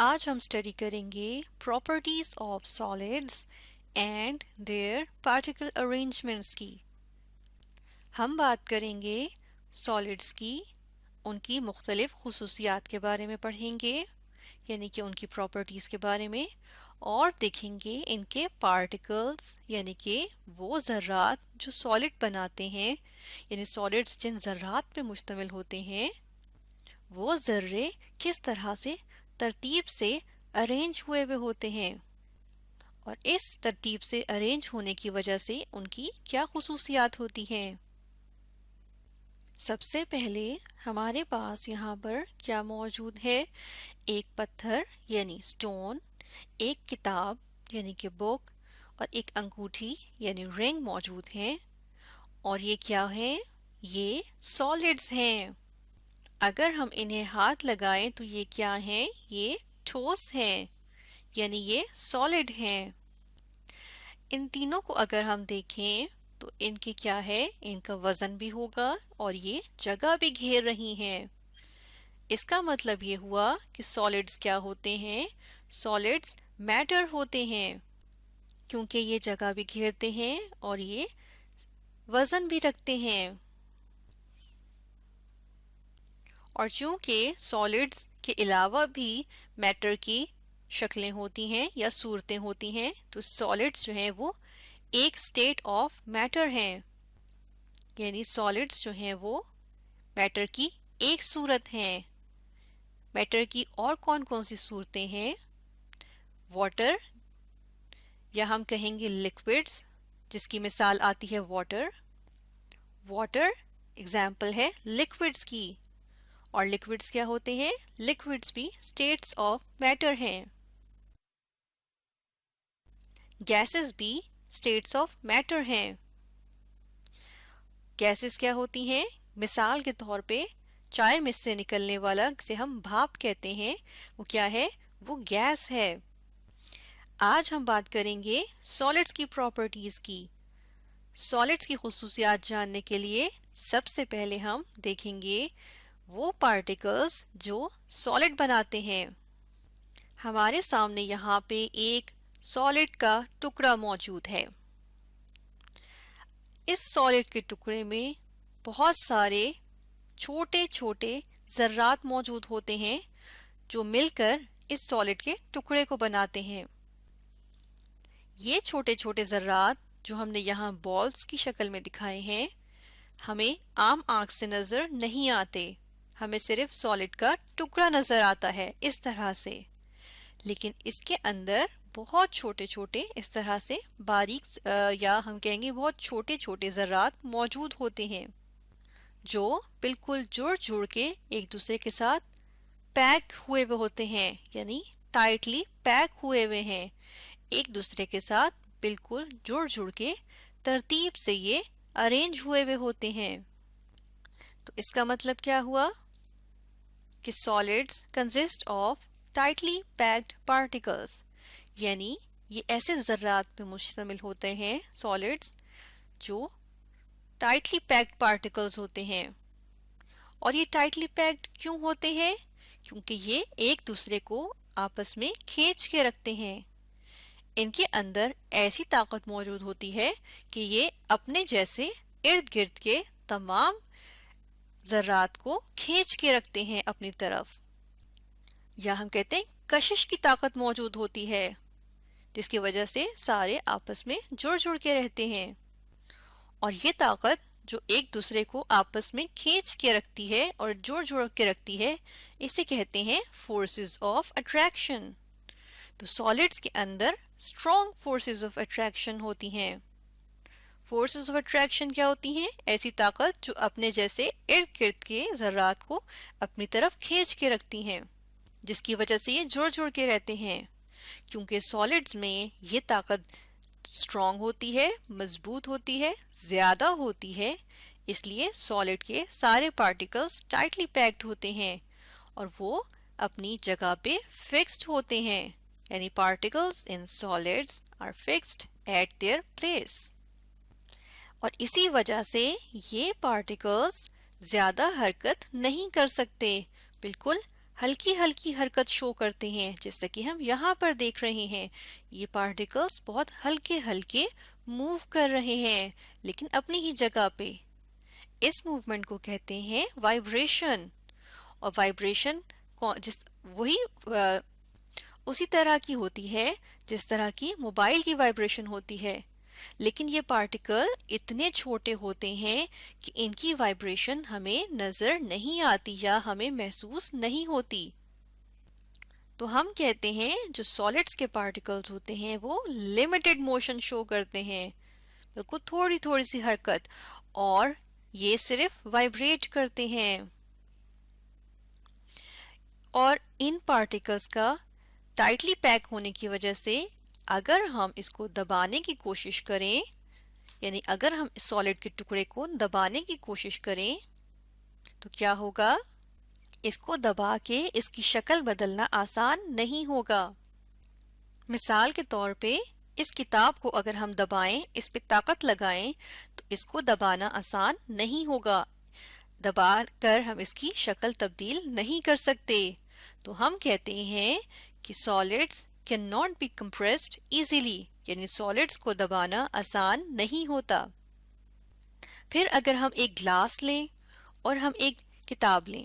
آج ہم اسٹڈی کریں گے properties of solids and their particle arrangements کی. ہم بات کریں گے سالڈس کی، ان کی مختلف خصوصیات کے بارے میں پڑھیں گے، یعنی کہ ان کی پراپرٹیز کے بارے میں، اور دیکھیں گے ان کے پارٹیکلز یعنی کہ وہ ذرات جو سالڈ بناتے ہیں، یعنی سالڈس جن ذرات پہ مشتمل ہوتے ہیں وہ ذرے کس طرح سے ترتیب سے ارینج ہوئے ہوتے ہیں، اور اس ترتیب سے ارینج ہونے کی وجہ سے ان کی کیا خصوصیات ہوتی ہیں. سب سے پہلے ہمارے پاس یہاں پر کیا موجود ہے؟ ایک پتھر یعنی سٹون، ایک کتاب یعنی کہ بک، اور ایک انگوٹھی یعنی رنگ موجود ہیں. اور یہ کیا ہے؟ یہ سالڈز ہیں. اگر ہم انہیں ہاتھ لگائیں تو یہ کیا ہیں؟ یہ ٹھوس ہیں، یعنی یہ سالڈ ہیں. ان تینوں کو اگر ہم دیکھیں تو ان کے کیا ہے؟ ان کا وزن بھی ہوگا اور یہ جگہ بھی گھیر رہی ہیں. اس کا مطلب یہ ہوا کہ سالڈز کیا ہوتے ہیں؟ سالڈز میٹر ہوتے ہیں، کیونکہ یہ جگہ بھی گھیرتے ہیں اور یہ وزن بھی رکھتے ہیں. اور چونکہ سالڈز کے علاوہ بھی میٹر کی شکلیں ہوتی ہیں یا صورتیں ہوتی ہیں، تو سالڈز جو ہیں وہ ایک اسٹیٹ آف میٹر ہیں، یعنی سالڈز جو ہیں وہ میٹر کی ایک صورت ہیں. میٹر کی اور کون کون سی صورتیں ہیں؟ واٹر، یا ہم کہیں گے لیکوڈز، جس کی مثال آتی ہے واٹر. واٹر اگزامپل ہے لیکوڈز کی. اور لیکوڈز کیا ہوتے ہیں؟ لیکوڈز بھی اسٹیٹس آف میٹر ہیں. گیسز بھی اسٹیٹس آف میٹر ہیں. گیسز کیا ہوتی ہیں؟ مثال کے طور پہ چائے میں سے نکلنے والا جسے ہم بھاپ کہتے ہیں، وہ کیا ہے؟ وہ گیس ہے. آج ہم بات کریں گے سالڈز کی پراپرٹیز کی. سالڈز کی خصوصیات جاننے کے لیے سب سے پہلے ہم دیکھیں گے وہ پارٹیکلز جو سالڈ بناتے ہیں. ہمارے سامنے یہاں پہ ایک سالڈ کا ٹکڑا موجود ہے. اس سالڈ کے ٹکڑے میں بہت سارے چھوٹے چھوٹے ذرات موجود ہوتے ہیں جو مل کر اس سالڈ کے ٹکڑے کو بناتے ہیں. یہ چھوٹے چھوٹے ذرات جو ہم نے یہاں بالز کی شکل میں دکھائے ہیں، ہمیں عام آنکھ سے نظر نہیں آتے، ہمیں صرف سالڈ کا ٹکڑا نظر آتا ہے اس طرح سے. لیکن اس کے اندر بہت چھوٹے چھوٹے اس طرح سے باریک یا ہم کہیں گے بہت چھوٹے چھوٹے ذرات موجود ہوتے ہیں جو بالکل جڑ جڑ کے ایک دوسرے کے ساتھ پیک ہوئے ہوتے ہیں، یعنی ٹائٹلی پیک ہوئے ہیں، ایک دوسرے کے ساتھ بالکل جڑ جڑ کے ترتیب سے یہ ارینج ہوئے ہوتے ہیں. تو اس کا مطلب کیا ہوا کہ soldiers consist of tightly packed particles, یعنی یہ ایسے ذرات پہ مشتمل ہوتے ہیں سالڈز جو ٹائٹلی پیکڈ پارٹیکلز ہوتے ہیں. اور یہ ٹائٹلی پیکڈ کیوں ہوتے ہیں؟ کیونکہ یہ ایک دوسرے کو آپس میں کھینچ کے رکھتے ہیں. ان کے اندر ایسی طاقت موجود ہوتی ہے کہ یہ اپنے جیسے ارد گرد کے تمام ذرات کو کھینچ کے رکھتے ہیں اپنی طرف، یا ہم کہتے ہیں کشش کی طاقت موجود ہوتی ہے جس کی وجہ سے سارے آپس میں جڑ جڑ کے رہتے ہیں. اور یہ طاقت جو ایک دوسرے کو آپس میں کھینچ کے رکھتی ہے اور جڑ جڑ کے رکھتی ہے، اسے کہتے ہیں فورسز آف اٹریکشن. تو سالڈز کے اندر اسٹرانگ فورسز آف اٹریکشن ہوتی ہیں. فورسز آف اٹریکشن کیا ہوتی ہیں؟ ایسی طاقت جو اپنے جیسے ارد گرد کے ذرات کو اپنی طرف کھینچ کے رکھتی ہیں، جس کی وجہ سے یہ جڑ جڑ کے رہتے ہیں. کیونکہ سالڈز میں یہ طاقت اسٹرانگ ہوتی ہے، مضبوط ہوتی ہے، زیادہ ہوتی ہے، اس لیے سالڈ کے سارے پارٹیکلز ٹائٹلی پیکڈ ہوتے ہیں اور وہ اپنی جگہ پہ فکسڈ ہوتے ہیں، یعنی particles in solids are fixed at their place. اور اسی وجہ سے یہ پارٹیکلز زیادہ حرکت نہیں کر سکتے، بالکل ہلکی ہلکی حرکت شو کرتے ہیں، جیسا کہ ہم یہاں پر دیکھ رہے ہیں۔ یہ پارٹیکلز بہت ہلکے ہلکے موو کر رہے ہیں، لیکن اپنی ہی جگہ پہ۔ اس موومنٹ کو کہتے ہیں وائبریشن۔ اور وائبریشن جس وہی اسی طرح کی ہوتی ہے جس طرح کی موبائل کی وائبریشن ہوتی ہے، لیکن یہ پارٹیکل اتنے چھوٹے ہوتے ہیں کہ ان کی وائبریشن ہمیں نظر نہیں آتی یا ہمیں محسوس نہیں ہوتی۔ تو ہم کہتے ہیں جو سالڈز کے پارٹیکلز ہوتے ہیں وہ لمیٹڈ موشن شو کرتے ہیں، بالکل تھوڑی تھوڑی سی حرکت، اور یہ صرف وائبریٹ کرتے ہیں۔ اور ان پارٹیکلز کا ٹائٹلی پیک ہونے کی وجہ سے اگر ہم اس کو دبانے کی کوشش کریں، یعنی اگر ہم اس سالڈ کے ٹکڑے کو دبانے کی کوشش کریں تو کیا ہوگا؟ اس کو دبا کے اس کی شکل بدلنا آسان نہیں ہوگا۔ مثال کے طور پہ اس کتاب کو اگر ہم دبائیں، اس پہ طاقت لگائیں، تو اس کو دبانا آسان نہیں ہوگا۔ دبا کر ہم اس کی شکل تبدیل نہیں کر سکتے۔ تو ہم کہتے ہیں کہ solids cannot be compressed easily، یعنی solids کو دبانا آسان نہیں ہوتا۔ پھر اگر ہم ایک گلاس لیں اور ہم ایک کتاب لیں،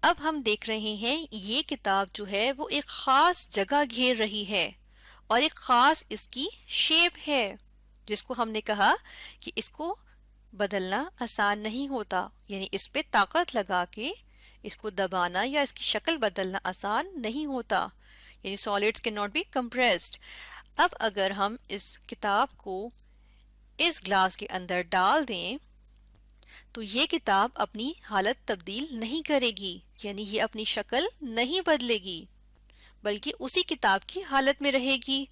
اب ہم دیکھ رہے ہیں یہ کتاب جو ہے وہ ایک خاص جگہ گھیر رہی ہے اور ایک خاص اس کی شیپ ہے، جس کو ہم نے کہا کہ اس کو بدلنا آسان نہیں ہوتا، یعنی اس پہ طاقت لگا کے اس کو دبانا یا اس کی شکل بدلنا آسان نہیں ہوتا، یعنی solids cannot be compressed۔ اب اگر ہم اس کتاب کو اس گلاس کے اندر ڈال دیں تو یہ کتاب اپنی حالت تبدیل نہیں کرے گی، یعنی یہ اپنی شکل نہیں بدلے گی، بلکہ اسی کتاب کی حالت میں رہے گی،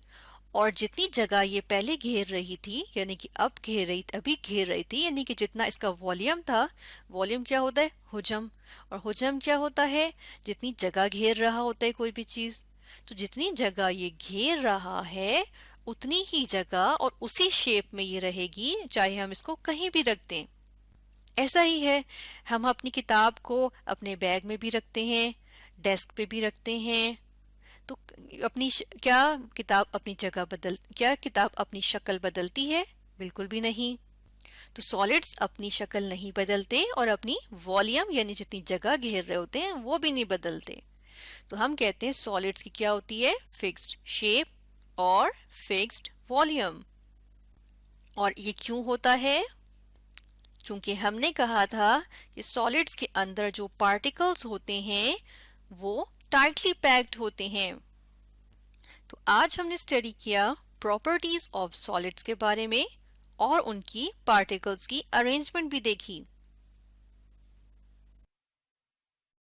اور جتنی جگہ یہ پہلے گھیر رہی تھی، یعنی کہ ابھی گھیر رہی تھی، یعنی کہ جتنا اس کا والیوم تھا، والیوم کیا ہوتا ہے؟ حجم۔ اور حجم کیا ہوتا ہے؟ جتنی جگہ گھیر رہا ہوتا ہے کوئی بھی چیز، تو جتنی جگہ یہ گھیر رہا ہے اتنی ہی جگہ اور اسی شیپ میں یہ رہے گی، چاہے ہم اس کو کہیں بھی رکھ دیں۔ ایسا ہی ہے، ہم اپنی کتاب کو اپنے بیگ میں بھی رکھتے ہیں، ڈیسک پہ بھی رکھتے ہیں، تو کیا کتاب اپنی شکل بدلتی ہے؟ بالکل بھی نہیں۔ تو سالڈز اپنی شکل نہیں بدلتے اور اپنی والیوم یعنی جتنی جگہ گھیر رہے ہوتے ہیں وہ بھی نہیں بدلتے۔ تو ہم کہتے ہیں سالڈز کی کیا ہوتی ہے؟ فکسڈ شیپ اور فکسڈ والیوم۔ اور یہ کیوں ہوتا ہے؟ کیونکہ ہم نے کہا تھا کہ سالڈز کے اندر جو پارٹیکلز ہوتے ہیں وہ ٹائٹلی پیکڈ ہوتے ہیں۔ تو آج ہم نے اسٹڈی کیا پراپرٹیز آف سالڈز کے بارے میں اور ان کی پارٹیکلز کی ارینجمنٹ بھی دیکھی۔